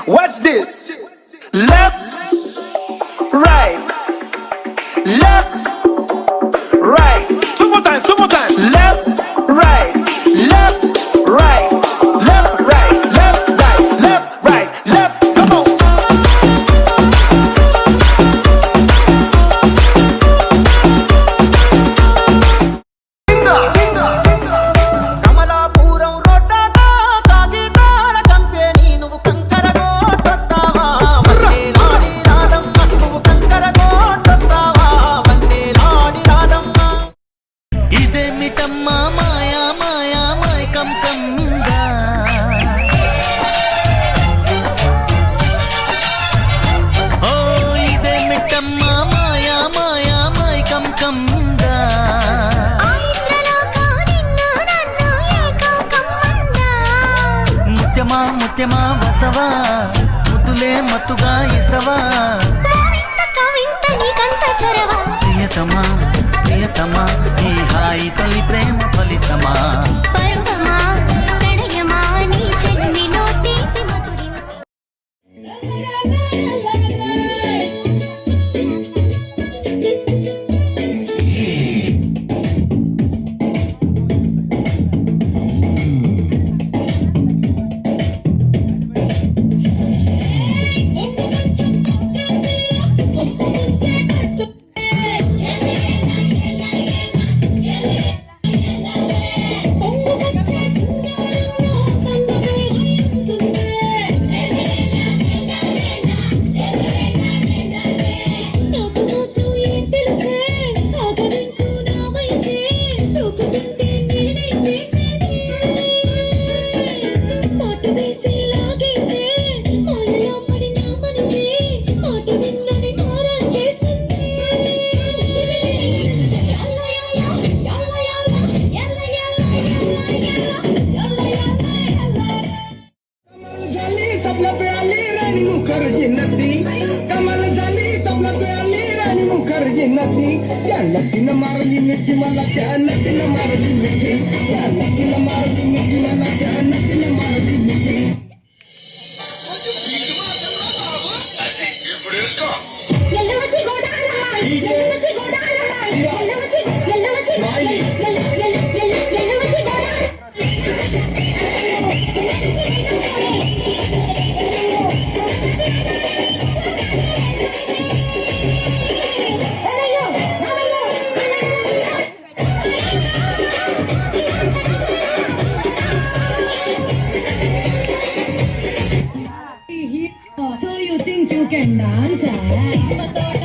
Watch this. Left, right, left, right. Two more times, two more times. Left, right, left, right, left, right, left, right, left, right, left. Come on. Kamalapuram రోడ్డాట కాగితాల company నువ్వు కంకర కొట్టొద్దావా వందేలాడి రాదమ్మ నువ్వు కంకర కొట్టొద్దావా వందేలాడి రాదమ్మ ఇదేమిటమ్మా మాయా మాయా మైకం కమ్మిందా ఓ ఇదేమిటమ్మా మాయా మాయా మైకం కమ్మిందా ముత్యమా ముత్యమా వస్తవా ముద్దులే మత్తుగా ఇస్తవా ప్రియతమా ప్రియతమా ఈ హాయి తల్లి ప్రేమ ఫలితమా कमल झाली तबला आली राणी मुखर्जी नदी त्या नदीनं मारली मिठी मला त्या नदीनं मारली मिठी त्या नदीनं मारली मिठी मला त्या नदीनं मारली मिठी So you think you can dance, eh?